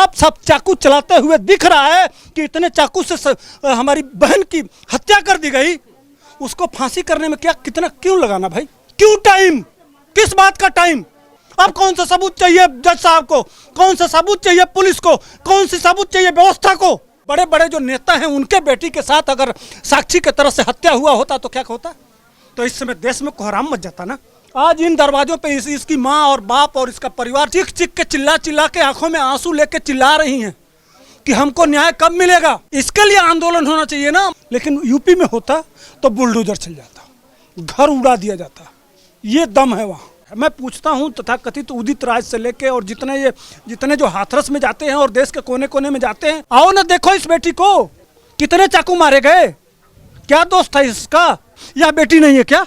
साफ साफ चाकू चलाते हुए दिख रहा है कि इतने चाकू से हमारी बहन की हत्या कर दी गई। उसको फांसी करने में क्या कितना क्यों लगाना भाई? क्यों टाइम? किस बात का टाइम? अब कौन सा सबूत चाहिए जज साहब को? कौन सा सबूत चाहिए पुलिस को? कौन सी सबूत चाहिए व्यवस्था को? बड़े बड़े जो नेता हैं उनके बेटी के साथ अगर साक्षी के तरफ से हत्या हुआ होता तो क्या होता? तो इस समय देश में कोहराम मच जाता ना। आज इन दरवाजों पे इसकी माँ और बाप और इसका परिवार चीख चीख के चिल्ला चिल्ला के आंखों में आंसू लेके चिल्ला रही हैं कि हमको न्याय कब मिलेगा। इसके लिए आंदोलन होना चाहिए ना। लेकिन यूपी में होता तो बुलडोजर चल जाता, घर उड़ा दिया जाता। ये दम है वहाँ। मैं पूछता हूँ तथाकथित उदित राज से लेके और जितने जो हाथरस में जाते हैं और देश के कोने कोने में जाते हैं, आओ ना देखो इस बेटी को कितने चाकू मारे गए। क्या दोष था इसका? यह बेटी नहीं है क्या?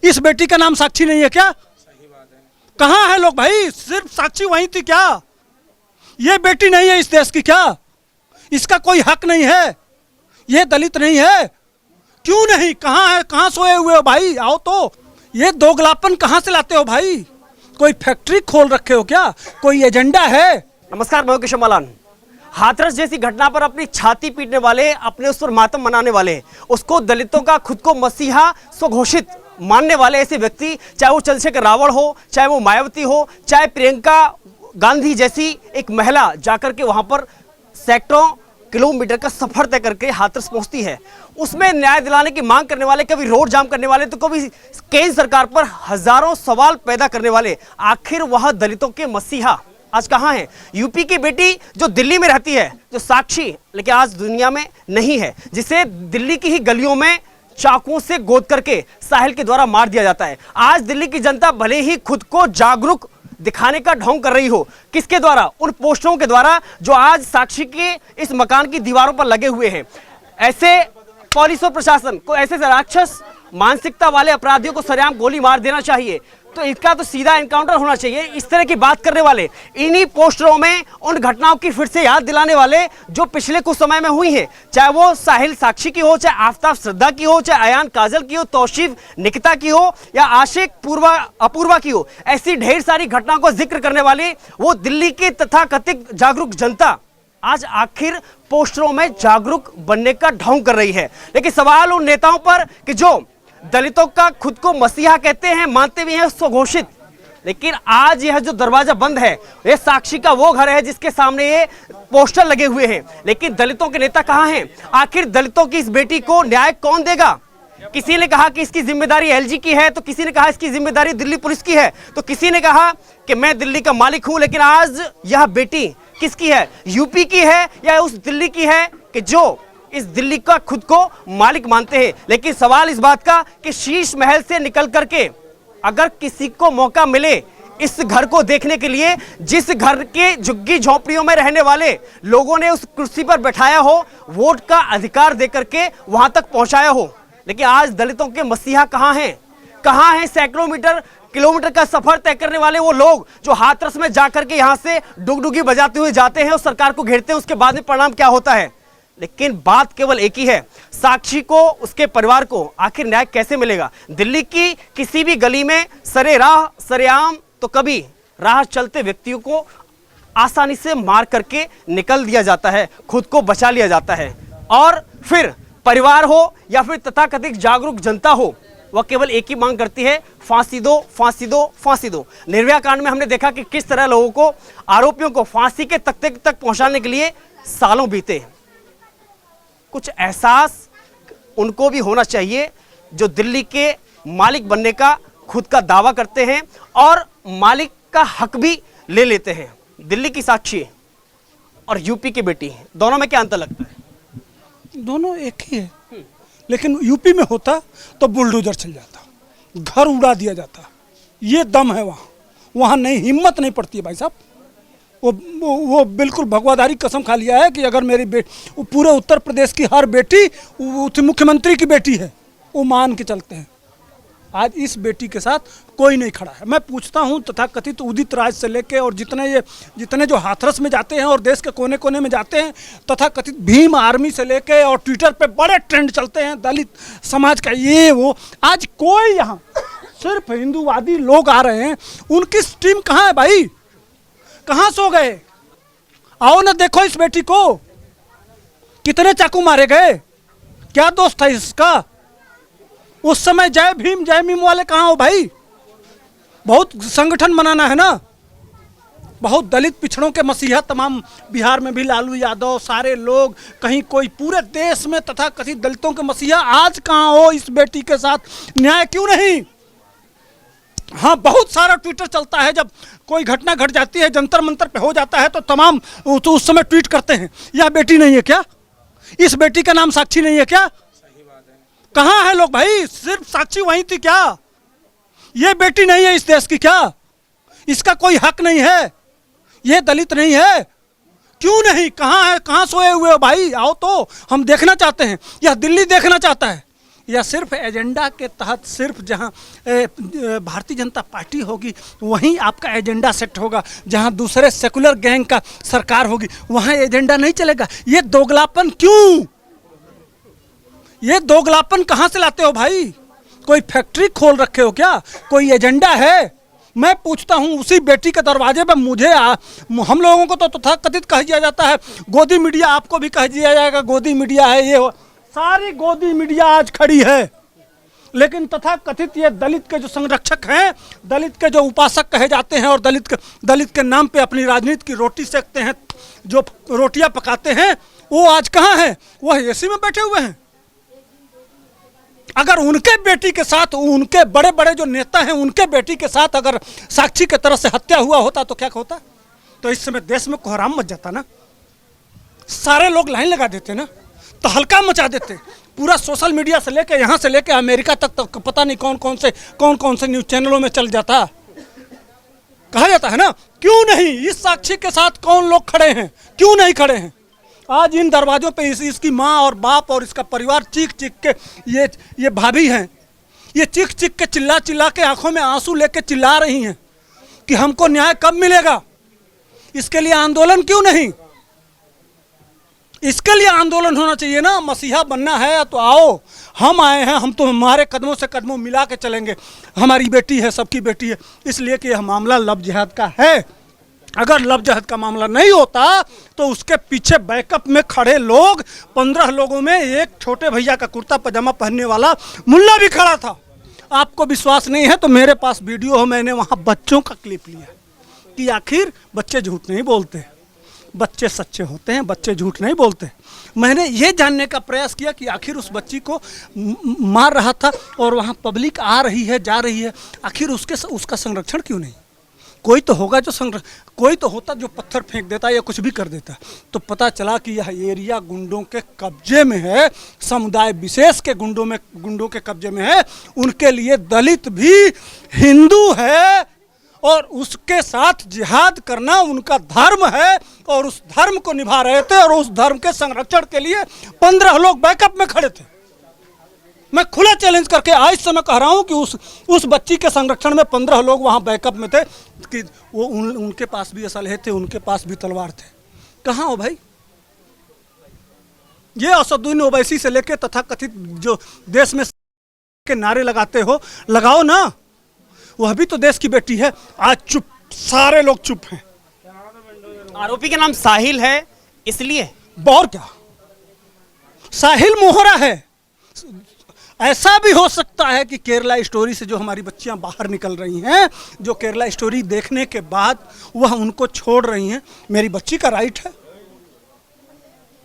इस बेटी का नाम साक्षी नहीं है क्या? सही बात है। कहाँ है लोग भाई? सिर्फ साक्षी वहीं थी क्या? ये बेटी नहीं है इस देश की क्या? इसका कोई हक नहीं है? ये दलित नहीं है? क्यों नहीं? कहाँ है? कहाँ सोए हुए हो भाई? आओ तो। ये दोगलापन कहाँ से लाते हो भाई? कोई फैक्ट्री खोल रखे हो क्या? कोई एजेंडा है? नमस्कार, मैं किशोर मलान। हाथरस जैसी घटना पर अपनी छाती पीटने वाले, अपने उस पर मातम मनाने वाले, उसको दलितों का खुद को मसीहा स्वघोषित मानने वाले ऐसे व्यक्ति, चाहे वो चंद्रशेखर रावण हो, चाहे वो मायावती हो, चाहे प्रियंका गांधी जैसी एक महिला जाकर के वहां पर सैकड़ों किलोमीटर का सफर तय करके हाथरस पहुंचती है, उसमें न्याय दिलाने की मांग करने वाले, कभी रोड जाम करने वाले तो कभी केंद्र सरकार पर हजारों सवाल पैदा करने वाले, आखिर वह दलितों के मसीहा आज कहां है? यूपी की बेटी जो दिल्ली में रहती है, जो साक्षी लेकिन आज दुनिया में नहीं है, जिसे दिल्ली की ही गलियों में चाकुओं से गोद करके साहिल के द्वारा मार दिया जाता है। आज दिल्ली की जनता भले ही खुद को जागरूक दिखाने का ढोंग कर रही हो, किसके द्वारा? उन पोस्टरों के द्वारा जो आज साक्षी के इस मकान की दीवारों पर लगे हुए हैं। ऐसे पुलिस और प्रशासन को, ऐसे राक्षस मानसिकता वाले अपराधियों को सरेआम गोली मार देना चाहिए। तो इसका तो सीधा एनकाउंटर होना चाहिए। इस तरह की बात करने वाले, इन्हीं पोस्टरों में उन घटनाओं की फिर से याद दिलाने वाले जो पिछले कुछ समय में हुई हैं, चाहे वो साहिल साक्षी की हो, चाहे आफताब श्रद्धा की हो, चाहे अयान काजल की हो, तौसीफ निकिता की हो, या आशिक अपूर्वा की हो, ऐसी ढेर सारी घटनाओं को जिक्र करने वाली वो दिल्ली की तथाकथित जागरूक जनता आज आखिर पोस्टरों में जागरूक बनने का ढोंग कर रही है। लेकिन सवाल उन नेताओं पर कि जो दलितों का खुद को मसीहा कहते हैं, मानते भी हैं स्वघोषित, लेकिन आज यह जो दरवाजा बंद है, यह साक्षी का वो घर है जिसके सामने ये पोस्टर लगे हुए हैं। लेकिन दलितों के नेता कहां हैं? आखिर दलितों की इस बेटी को न्याय कौन देगा? किसी ने कहा कि इसकी जिम्मेदारी एलजी की है, तो किसी ने कहा इसकी जिम्मेदारी दिल्ली पुलिस की है, तो किसी ने कहा कि मैं दिल्ली का मालिक हूं। लेकिन आज यह बेटी किसकी है? यूपी की है या उस दिल्ली की है कि जो इस दिल्ली का खुद को मालिक मानते हैं? लेकिन सवाल इस बात का कि शीश महल से निकल करके अगर किसी को मौका मिले इस घर को देखने के लिए, जिस घर के झुग्गी झोंपड़ियों में रहने वाले लोगों ने उस कुर्सी पर बैठाया हो, वोट का अधिकार देकर के वहां तक पहुंचाया हो, लेकिन आज दलितों के मसीहा कहां हैं? कहां हैं सैकड़ों किलोमीटर का सफर तय करने वाले वो लोग जो हाथरस में जाकर के यहां से डुगडुगी बजाते हुए जाते हैं और सरकार को घेरते हैं? उसके बाद में परिणाम क्या होता है? लेकिन बात केवल एक ही है, साक्षी को, उसके परिवार को आखिर न्याय कैसे मिलेगा? दिल्ली की किसी भी गली में सरेआम तो कभी राह चलते व्यक्तियों को आसानी से मार करके निकल दिया जाता है, खुद को बचा लिया जाता है, और फिर परिवार हो या फिर तथाकथित जागरूक जनता हो, वह केवल एक ही मांग करती है, फांसी दो, फांसी दो, फांसी दो। निर्भया कांड में हमने देखा कि किस तरह लोगों को, आरोपियों को फांसी के तख्ते तक पहुंचाने के लिए सालों बीते। कुछ एहसास उनको भी होना चाहिए जो दिल्ली के मालिक बनने का खुद का दावा करते हैं और मालिक का हक भी ले लेते हैं। दिल्ली की साक्षी और यूपी की बेटी, दोनों में क्या अंतर लगता है? दोनों एक ही है, लेकिन यूपी में होता तो बुलडोजर चल जाता, घर उड़ा दिया जाता। ये दम है वहाँ नहीं, हिम्मत नहीं पड़ती है भाई साहब। वो बिल्कुल भगवाधारी कसम खा लिया है कि अगर मेरी बेटी, पूरे उत्तर प्रदेश की हर बेटी मुख्यमंत्री की बेटी है, वो मान के चलते हैं। आज इस बेटी के साथ कोई नहीं खड़ा है। मैं पूछता हूँ तथाकथित उदित राज से लेके और जितने जो हाथरस में जाते हैं और देश के कोने कोने में जाते हैं, तथाकथित भीम आर्मी से लेके और ट्विटर पे बड़े ट्रेंड चलते हैं दलित समाज का, ये वो। आज कोई यहाँ सिर्फ हिंदूवादी लोग आ रहे हैं, उनकी टीम कहाँ है भाई? कहाँ सो गए? आओ ना देखो इस बेटी को, कितने चाकू मारे गए, क्या दोस्त था इसका। उस समय जय भीम वाले कहाँ हो भाई, बहुत संगठन बनाना है ना, बहुत दलित पिछड़ों के मसीहा तमाम बिहार में भी लालू यादव सारे लोग, कहीं कोई पूरे देश में तथा कथित दलितों के मसीहा, आज कहाँ हो इस बेटी के साथ न्याय क्यों नहीं। हाँ, बहुत सारा ट्विटर चलता है, जब कोई घटना घट जाती है जंतर मंतर पे हो जाता है तो तमाम तो उस समय ट्वीट करते हैं, यह बेटी नहीं है क्या, इस बेटी का नाम साक्षी नहीं है क्या। कहाँ है लोग भाई, सिर्फ साक्षी वहीं थी क्या, ये बेटी नहीं है इस देश की क्या, इसका कोई हक नहीं है, ये दलित नहीं है, क्यों नहीं, कहाँ है, कहाँ सोए हुए हो भाई, आओ तो हम देखना चाहते हैं। यह दिल्ली देखना चाहता है, या सिर्फ एजेंडा के तहत, सिर्फ जहाँ भारतीय जनता पार्टी होगी वहीं आपका एजेंडा सेट होगा, जहाँ दूसरे सेकुलर गैंग का सरकार होगी वहाँ एजेंडा नहीं चलेगा। ये दोगलापन क्यों, ये दोगलापन कहाँ से लाते हो भाई, कोई फैक्ट्री खोल रखे हो क्या, कोई एजेंडा है। मैं पूछता हूँ, उसी बेटी के दरवाजे पे मुझे हम लोगों को तो तथाकथित कह दिया जाता है, गोदी मीडिया, आपको भी कह दिया जाएगा गोदी मीडिया है, ये सारी गोदी मीडिया आज खड़ी है, लेकिन तथाकथित ये दलित के जो संरक्षक हैं, दलित के जो उपासक कहे जाते हैं और दलित के नाम पे अपनी राजनीति की रोटी सेकते हैं, जो रोटियां पकाते हैं, वो आज कहाँ हैं, वह एसी में बैठे हुए हैं। अगर उनके बेटी के साथ, उनके बड़े बड़े जो नेता हैं उनके बेटी के साथ अगर साक्षी के तरफ से हत्या हुआ होता तो क्या होता, तो इस समय देश में कोहराम मच जाता ना, सारे लोग लाइन लगा देते ना, तहलका मचा देते, पूरा सोशल मीडिया से लेके यहाँ से लेके अमेरिका तक पता नहीं कौन कौन से न्यूज चैनलों में चल जाता, कहा जाता है ना। क्यों नहीं, इस साक्षी के साथ कौन लोग खड़े हैं, क्यों नहीं खड़े हैं। आज इन दरवाजों पे इसकी माँ और बाप और इसका परिवार चीख चीख के, ये भाभी हैं, ये चीख चीख के चिल्ला चिल्ला के आंखों में आंसू लेके चिल्ला रही हैं कि हमको न्याय कब मिलेगा। इसके लिए आंदोलन क्यों नहीं, इसके लिए आंदोलन होना चाहिए ना। मसीहा बनना है तो आओ, हम आए हैं, हम तो हमारे कदमों से कदमों मिला के चलेंगे, हमारी बेटी है, सबकी बेटी है, इसलिए कि यह मामला लव जिहाद का है। अगर लव जिहाद का मामला नहीं होता तो उसके पीछे बैकअप में खड़े लोग, 15 लोगों में एक छोटे भैया का कुर्ता पजामा पहनने वाला मुल्ला भी खड़ा था। आपको विश्वास नहीं है तो मेरे पास वीडियो हो, मैंने वहाँ बच्चों का क्लिप लिया कि आखिर बच्चे झूठ नहीं बोलते, बच्चे सच्चे होते हैं, बच्चे झूठ नहीं बोलते। मैंने ये जानने का प्रयास किया कि आखिर उस बच्ची को मार रहा था और वहाँ पब्लिक आ रही है जा रही है, आखिर उसका संरक्षण क्यों नहीं। कोई तो होगा जो कोई तो होता जो पत्थर फेंक देता या कुछ भी कर देता। तो पता चला कि यह एरिया गुंडों के कब्जे में है, समुदाय विशेष के गुंडों के कब्जे में है। उनके लिए दलित भी हिंदू है और उसके साथ जिहाद करना उनका धर्म है और उस धर्म को निभा रहे थे और उस धर्म के संरक्षण के लिए 15 लोग बैकअप में खड़े थे। मैं खुला चैलेंज करके आज समय कह रहा हूं कि उस बच्ची के संरक्षण में 15 लोग वहां बैकअप में थे कि वो उनके पास भी असलहे थे, उनके पास भी तलवार थे। कहाँ हो भाई, ये असदुद्दीन ओवैसी से लेके तथाकथित जो देश में के नारे लगाते हो, लगाओ ना, वह भी तो देश की बेटी है। आज चुप, सारे लोग चुप हैं। आरोपी का नाम साहिल है, इसलिए और क्या, साहिल मोहरा है। ऐसा भी हो सकता है कि केरला स्टोरी से जो हमारी बच्चियां बाहर निकल रही हैं, जो केरला स्टोरी देखने के बाद वह उनको छोड़ रही हैं, मेरी बच्ची का राइट है,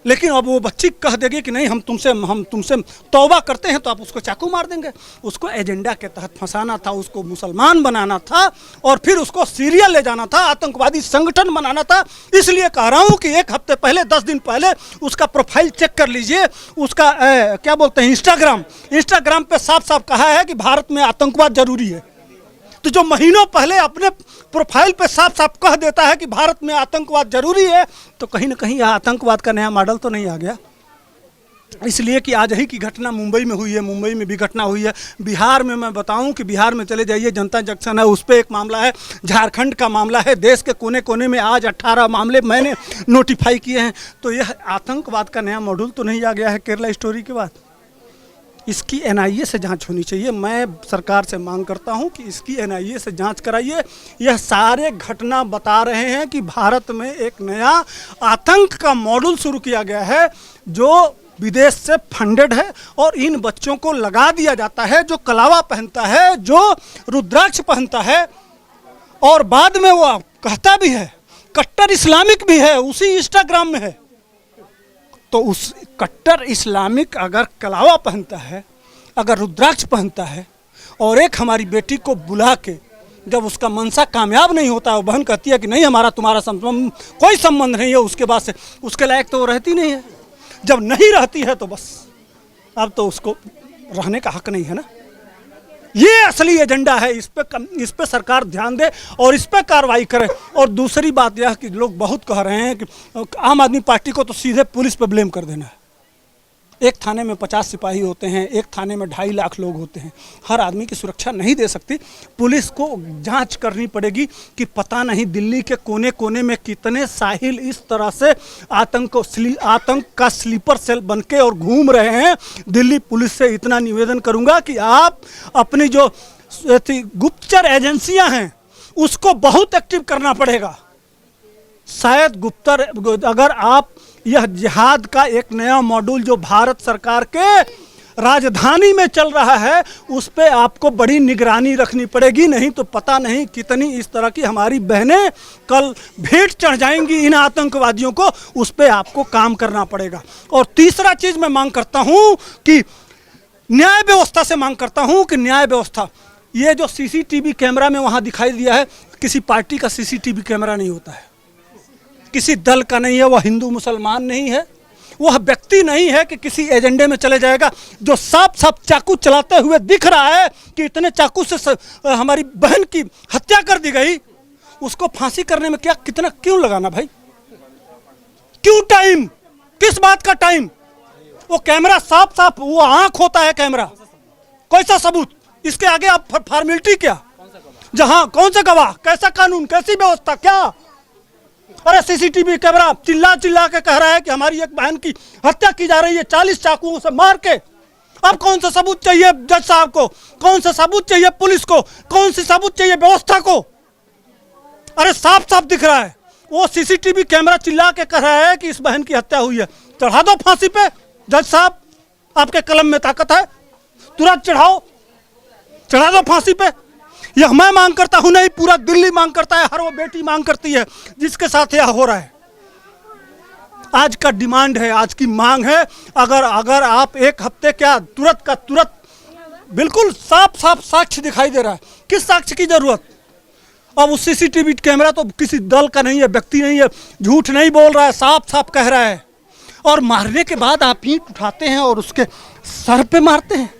लेकिन अब वो बच्ची कह देगी कि नहीं हम तुमसे तौबा करते हैं, तो आप उसको चाकू मार देंगे। उसको एजेंडा के तहत फंसाना था, उसको मुसलमान बनाना था और फिर उसको सीरिया ले जाना था, आतंकवादी संगठन बनाना था। इसलिए कह रहा हूँ कि 1 हफ्ते पहले, 10 दिन पहले उसका प्रोफाइल चेक कर लीजिए। उसका क्या बोलते हैं, इंस्टाग्राम पे साफ साफ कहा है कि भारत में आतंकवाद जरूरी है। तो जो महीनों पहले अपने प्रोफाइल पे साफ साफ कह देता है कि भारत में आतंकवाद जरूरी है, तो कहीं ना कहीं यह आतंकवाद का नया मॉडल तो नहीं आ गया। इसलिए कि आज ही की घटना मुंबई में हुई है, मुंबई में भी घटना हुई है। बिहार में मैं बताऊं कि बिहार में चले जाइए, जनता जंक्शन है, उस पर एक मामला है, झारखंड का मामला है, देश के कोने कोने में आज 18 मामले मैंने नोटिफाई किए हैं। तो यह आतंकवाद का नया मॉडल तो नहीं आ गया है केरला स्टोरी के बाद। इसकी एनआईए से जांच होनी चाहिए। मैं सरकार से मांग करता हूं कि इसकी एनआईए से जांच कराइए। यह सारे घटना बता रहे हैं कि भारत में एक नया आतंक का मॉडल शुरू किया गया है जो विदेश से फंडेड है और इन बच्चों को लगा दिया जाता है, जो कलावा पहनता है, जो रुद्राक्ष पहनता है और बाद में वो कहता भी है कट्टर इस्लामिक भी है, उसी इंस्टाग्राम में है। तो उस कट्टर इस्लामिक अगर कलावा पहनता है, अगर रुद्राक्ष पहनता है और एक हमारी बेटी को बुला के जब उसका मनसा कामयाब नहीं होता है, वो बहन कहती है कि नहीं हमारा तुम्हारा कोई संबंध नहीं है, उसके बाद से उसके लायक तो वो रहती नहीं है। जब नहीं रहती है तो बस अब तो उसको रहने का हक नहीं है ना। ये असली एजेंडा है। इस पे सरकार ध्यान दे और इस पे कार्रवाई करे। और दूसरी बात यह कि लोग बहुत कह रहे हैं कि आम आदमी पार्टी को तो सीधे पुलिस पे ब्लेम कर देना है। एक थाने में 50 सिपाही होते हैं, एक थाने में 2.5 लाख लोग होते हैं। हर आदमी की सुरक्षा नहीं दे सकती। पुलिस को जांच करनी पड़ेगी कि पता नहीं दिल्ली के कोने कोने में कितने साहिल इस तरह से आतंक का स्लीपर सेल बनके और घूम रहे हैं। दिल्ली पुलिस से इतना निवेदन करूंगा कि आप अपनी जो गुप्तचर एजेंसियां हैं उसको बहुत एक्टिव करना पड़ेगा। शायद गुप्तचर अगर आप यह जिहाद का एक नया मॉड्यूल जो भारत सरकार के राजधानी में चल रहा है उस पे आपको बड़ी निगरानी रखनी पड़ेगी, नहीं तो पता नहीं कितनी इस तरह की हमारी बहनें कल भेंट चढ़ जाएंगी इन आतंकवादियों को। उस पे आपको काम करना पड़ेगा। और तीसरा चीज मैं मांग करता हूं कि न्याय व्यवस्था से मांग करता हूं कि न्याय व्यवस्था, ये जो सीसीटीवी कैमरा में वहां दिखाई दिया है, किसी पार्टी का सीसीटीवी कैमरा नहीं होता है, किसी दल का नहीं है, वह हिंदू मुसलमान नहीं है, वह व्यक्ति नहीं है कि किसी एजेंडे में चले जाएगा। जो साफ साफ चाकू चलाते हुए दिख रहा है कि इतने चाकू से हमारी बहन की हत्या कर दी गई, उसको फांसी करने में कितना क्यों लगाना भाई? क्यों टाइम? किस बात का टाइम? वो कैमरा साफ साफ वो आंख होता है कैमरा, कैसा सबूत? इसके आगे आप फॉर्मेलिटी क्या? जहां कौन सा गवाह, कैसा कानून, कैसी व्यवस्था, क्या? अरे सीसीटीवी कैमरा चिल्ला चिल्ला के कह रहा है कि हमारी एक बहन की हत्या की जा रही है 40 चाकुओं से मार के। अब कौन सा सबूत चाहिए जज साहब को? कौन सा सबूत चाहिए पुलिस को? कौन सी सबूत चाहिए व्यवस्था को? अरे साफ साफ दिख रहा है। वो सीसीटीवी कैमरा चिल्ला के कह रहा है कि इस बहन की हत्या हुई है। चढ़ा दो फांसी पे जज साहब, आपके कलम में ताकत है, तुरंत चढ़ाओ, चढ़ा दो फांसी पे। यह मैं मांग करता हूं नहीं, पूरा दिल्ली मांग करता है, हर वो बेटी मांग करती है जिसके साथ यह हो रहा है। आज का डिमांड है, आज की मांग है। अगर आप एक हफ्ते क्या तुरंत का तुरंत, बिल्कुल साफ साफ साक्ष्य दिखाई दे रहा है। किस साक्ष्य की जरूरत? अब उस सीसीटीवी कैमरा तो किसी दल का नहीं है, व्यक्ति नहीं है, झूठ नहीं बोल रहा है, साफ साफ कह रहा है। और मारने के बाद आप ईंट उठाते हैं और उसके सर पे मारते हैं।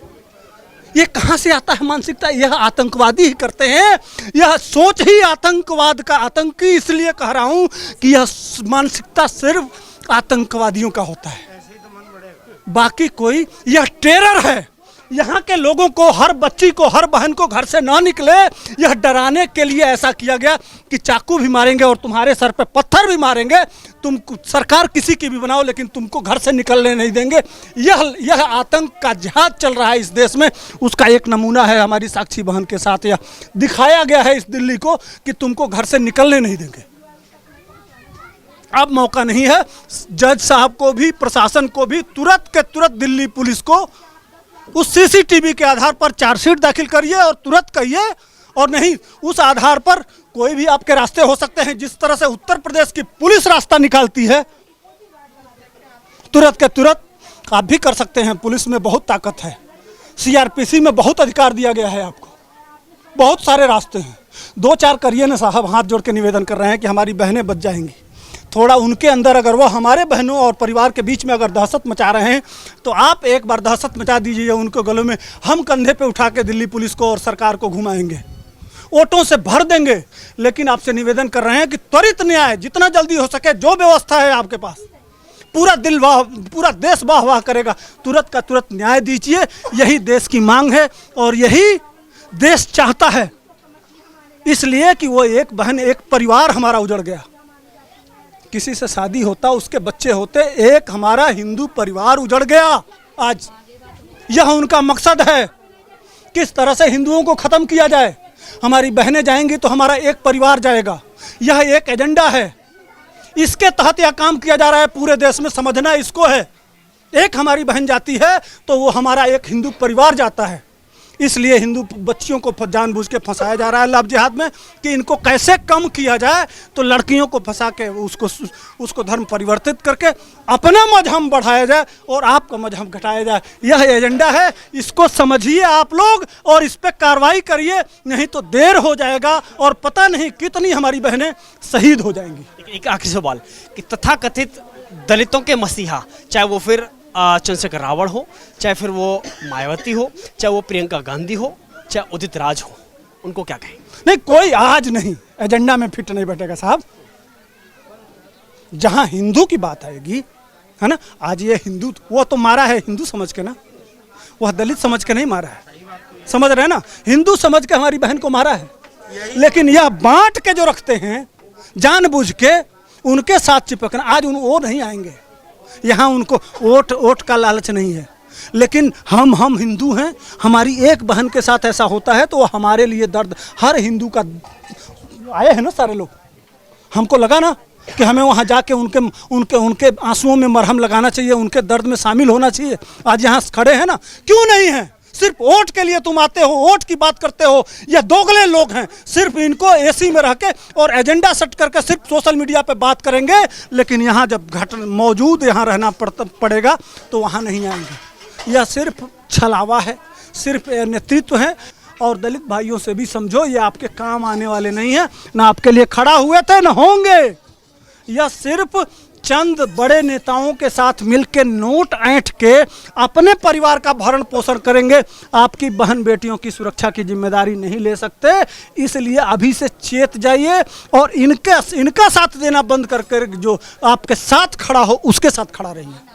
ये कहां से आता है मानसिकता? यह आतंकवादी ही करते हैं। यह सोच ही आतंकवाद का, आतंकी इसलिए कह रहा हूं कि यह मानसिकता सिर्फ आतंकवादियों का होता है, बाकी कोई, यह टेरर है। यहाँ के लोगों को, हर बच्ची को, हर बहन को घर से ना निकले, यह डराने के लिए ऐसा किया गया कि चाकू भी मारेंगे और तुम्हारे सर पे पत्थर भी मारेंगे। तुम सरकार किसी की भी बनाओ लेकिन तुमको घर से निकलने नहीं देंगे। यह आतंक का जिहाद चल रहा है इस देश में। उसका एक नमूना है हमारी साक्षी बहन के साथ। यह दिखाया गया है इस दिल्ली को कि तुमको घर से निकलने नहीं देंगे। अब मौका नहीं है। जज साहब को भी, प्रशासन को भी तुरंत के तुरंत दिल्ली पुलिस को उस सीसीटीवी के आधार पर चार्जशीट दाखिल करिए और तुरंत कहिए, और नहीं उस आधार पर कोई भी आपके रास्ते हो सकते हैं। जिस तरह से उत्तर प्रदेश की पुलिस रास्ता निकालती है, तुरंत के तुरंत आप भी कर सकते हैं। पुलिस में बहुत ताकत है, सीआरपीसी में बहुत अधिकार दिया गया है आपको, बहुत सारे रास्ते हैं। 2-4 करिए ना साहब, हाथ जोड़ के निवेदन कर रहे हैं कि हमारी बहनें बच जाएंगी। थोड़ा उनके अंदर, अगर वो हमारे बहनों और परिवार के बीच में अगर दहशत मचा रहे हैं तो आप एक बार दहशत मचा दीजिए उनके गलों में। हम कंधे पे उठा के दिल्ली पुलिस को और सरकार को घुमाएंगे, ऑटो से भर देंगे। लेकिन आपसे निवेदन कर रहे हैं कि त्वरित न्याय जितना जल्दी हो सके, जो व्यवस्था है आपके पास, पूरा देश वाह वाह करेगा, तुरंत का तुरंत न्याय दीजिए। यही देश की मांग है और यही देश चाहता है। इसलिए कि वो एक बहन, एक परिवार हमारा उजड़ गया। किसी से शादी होता, उसके बच्चे होते, एक हमारा हिंदू परिवार उजड़ गया। आज यह उनका मकसद है, किस तरह से हिंदुओं को ख़त्म किया जाए। हमारी बहनें जाएंगी तो हमारा एक परिवार जाएगा, यह एक एजेंडा है। इसके तहत यह काम किया जा रहा है, पूरे देश में समझना इसको है। एक हमारी बहन जाती है तो वो हमारा एक हिंदू परिवार जाता है। इसलिए हिंदू बच्चियों को जानबूझ के फंसाया जा रहा है लव जिहाद में, कि इनको कैसे कम किया जाए। तो लड़कियों को फंसा के उसको धर्म परिवर्तित करके अपना मजहब बढ़ाया जाए और आपका मजहब घटाया जाए। यह एजेंडा है, इसको समझिए आप लोग और इस पर कार्रवाई करिए, नहीं तो देर हो जाएगा और पता नहीं कितनी हमारी बहनें शहीद हो जाएंगी। एक आखिरी सवाल कि तथाकथित दलितों के मसीहा, चाहे वो फिर चंद्रशेखर रावण हो, चाहे फिर वो मायावती हो, चाहे वो प्रियंका गांधी हो, चाहे उदित राज हो, उनको क्या कहें? नहीं, कोई आज नहीं एजेंडा में फिट नहीं बैठेगा साहब। जहां हिंदू की बात आएगी, है ना, आज ये हिंदू वो तो मारा है हिंदू समझ के ना, वह दलित समझ के नहीं मारा है, समझ रहे ना, हिंदू समझ के हमारी बहन को मारा है। लेकिन यह बांट के जो रखते हैं जानबूझ के, उनके साथ चिपकना, आज वो नहीं आएंगे यहाँ, उनको वोट का लालच नहीं है। लेकिन हम हिंदू हैं, हमारी एक बहन के साथ ऐसा होता है तो वो हमारे लिए दर्द, हर हिंदू का। आए हैं ना सारे लोग, हमको लगा ना कि हमें वहाँ जाके उनके आंसुओं में मरहम लगाना चाहिए, उनके दर्द में शामिल होना चाहिए। आज यहाँ खड़े हैं ना, क्यों नहीं है? सिर्फ वोट के लिए तुम आते हो, वोट की बात करते हो। ये दोगले लोग हैं, सिर्फ इनको एसी में रह के और एजेंडा सेट करके सिर्फ सोशल मीडिया पे बात करेंगे, लेकिन यहाँ जब मौजूद यहाँ रहना पड़ेगा तो वहाँ नहीं आएंगे। यह सिर्फ छलावा है, सिर्फ नेतृत्व है। और दलित भाइयों से भी समझो, ये आपके काम आने वाले नहीं है, ना आपके लिए खड़ा हुए थे ना होंगे। यह सिर्फ चंद बड़े नेताओं के साथ मिलकर नोट ऐंठ के अपने परिवार का भरण पोषण करेंगे, आपकी बहन बेटियों की सुरक्षा की जिम्मेदारी नहीं ले सकते। इसलिए अभी से चेत जाइए और इनका साथ देना बंद करके जो आपके साथ खड़ा हो उसके साथ खड़ा रहिए।